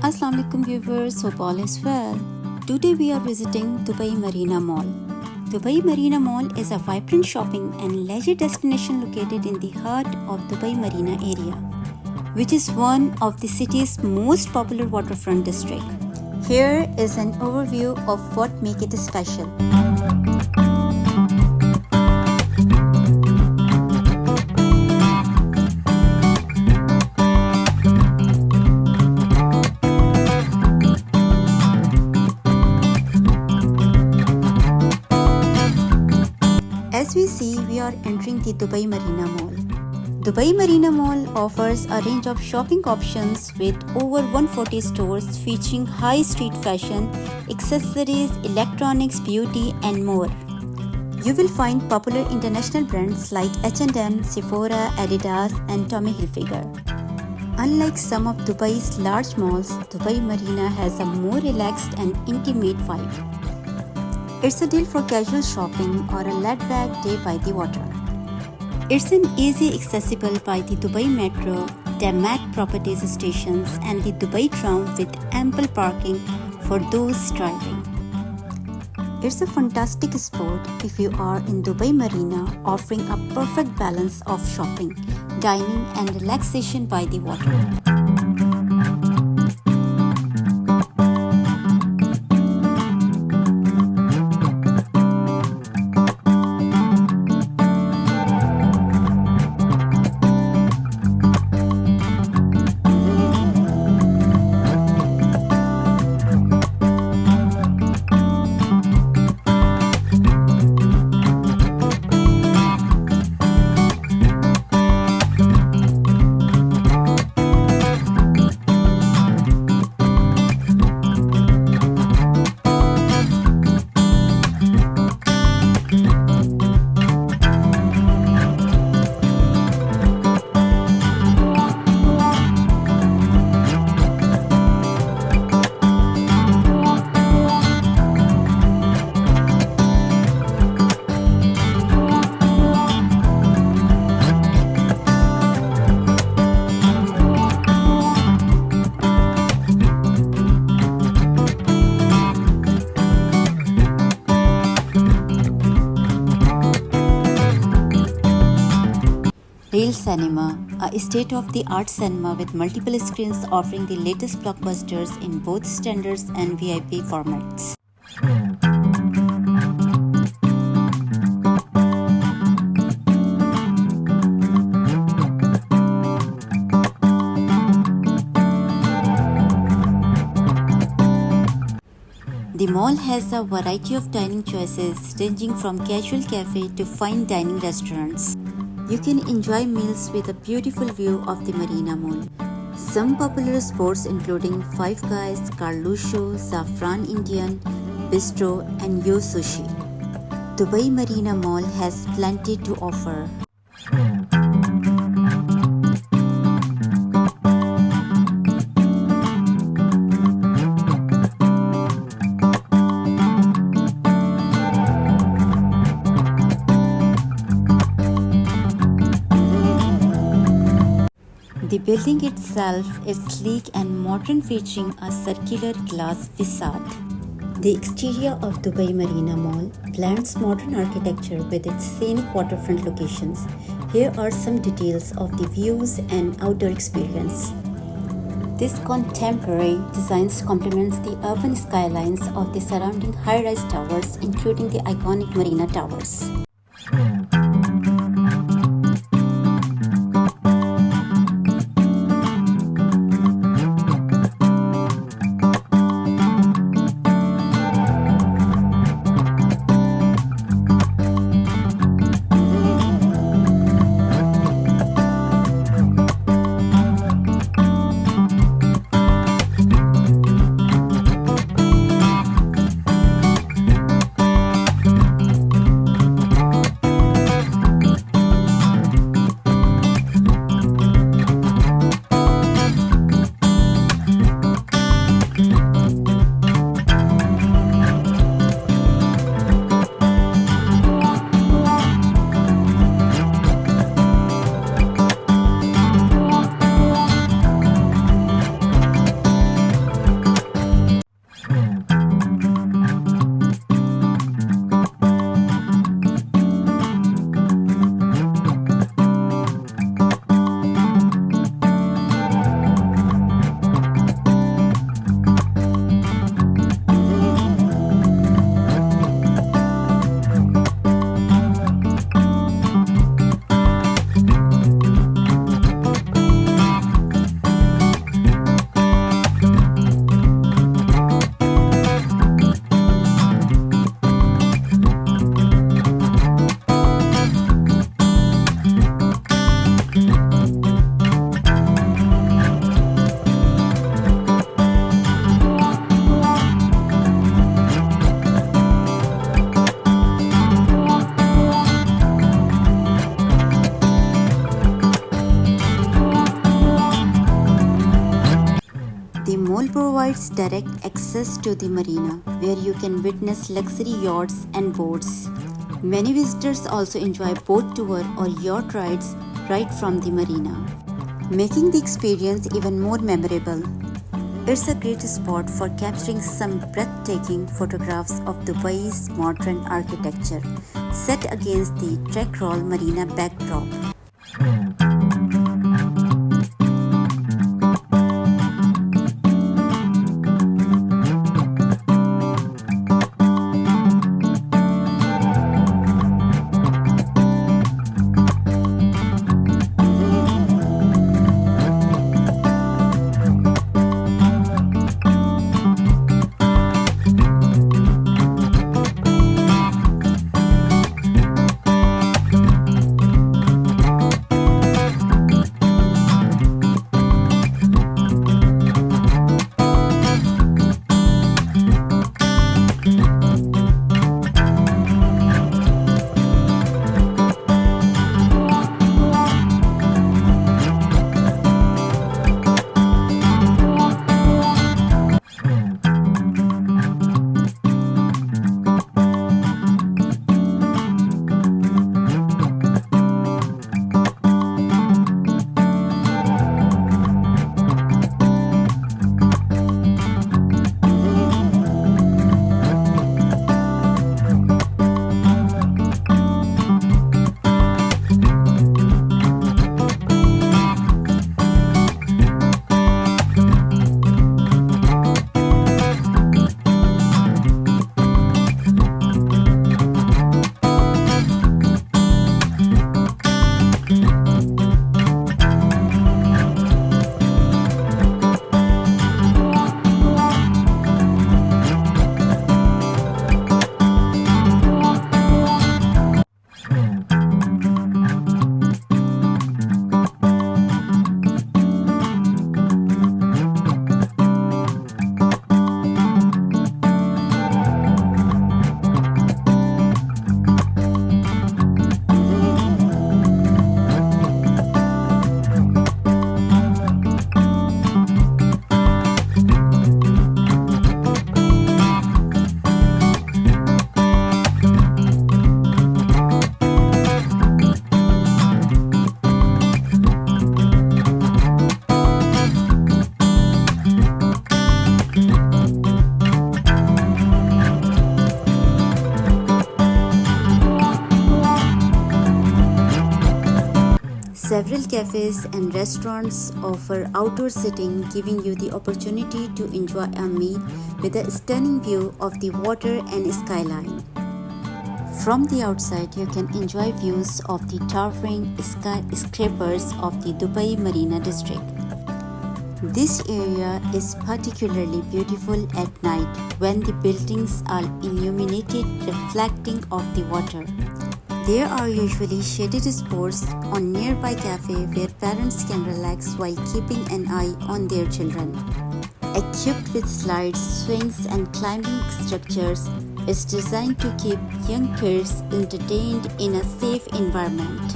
Assalamu alaikum viewers, hope all is well. Today we are visiting Dubai Marina Mall. Dubai Marina Mall is a vibrant shopping and leisure destination located in the heart of Dubai Marina area, which is one of the city's most popular waterfront district. Here is an overview of what makes it special. As we see, we are entering the Dubai Marina Mall. Dubai Marina Mall offers a range of shopping options with over 140 stores featuring high street fashion, accessories, electronics, beauty, and more. You will find popular international brands like H&M, Sephora, Adidas, and Tommy Hilfiger. Unlike some of Dubai's large malls, Dubai Marina has a more relaxed and intimate vibe. It's a deal for casual shopping or a laid-back day by the water. It's an easy accessible by the Dubai Metro, DAMAC properties stations and the Dubai Tram with ample parking for those driving. It's a fantastic spot if you are in Dubai Marina, offering a perfect balance of shopping, dining and relaxation by the water. Real Cinema, a state-of-the-art cinema with multiple screens offering the latest blockbusters in both standards and VIP formats. The mall has a variety of dining choices ranging from casual cafe to fine dining restaurants. You can enjoy meals with a beautiful view of the Marina Mall. Some popular spots including Five Guys, Carluccio, Saffron Indian, Bistro and Yo Sushi. Dubai Marina Mall has plenty to offer. The building itself is sleek and modern, featuring a circular glass facade. The exterior of Dubai Marina Mall blends modern architecture with its scenic waterfront locations. Here are some details of the views and outdoor experience. This contemporary design complements the urban skylines of the surrounding high-rise towers, including the iconic Marina Towers. direct access to the marina, where you can witness luxury yachts and boats. Many visitors also enjoy boat tour or yacht rides right from the marina, making the experience even more memorable. It's a great spot for capturing some breathtaking photographs of Dubai's modern architecture, set against the Track-Roll Marina backdrop. Several cafes and restaurants offer outdoor seating, giving you the opportunity to enjoy a meal with a stunning view of the water and skyline. From the outside, you can enjoy views of the towering skyscrapers of the Dubai Marina district. This area is particularly beautiful at night when the buildings are illuminated, reflecting off the water. There are usually shaded spots on nearby cafe where parents can relax while keeping an eye on their children. Equipped with slides, swings and climbing structures, it's designed to keep young kids entertained in a safe environment.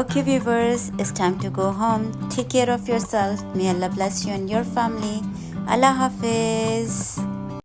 Okay viewers, it's time to go home. Take care of yourself. May Allah bless you and your family. Allah Hafiz.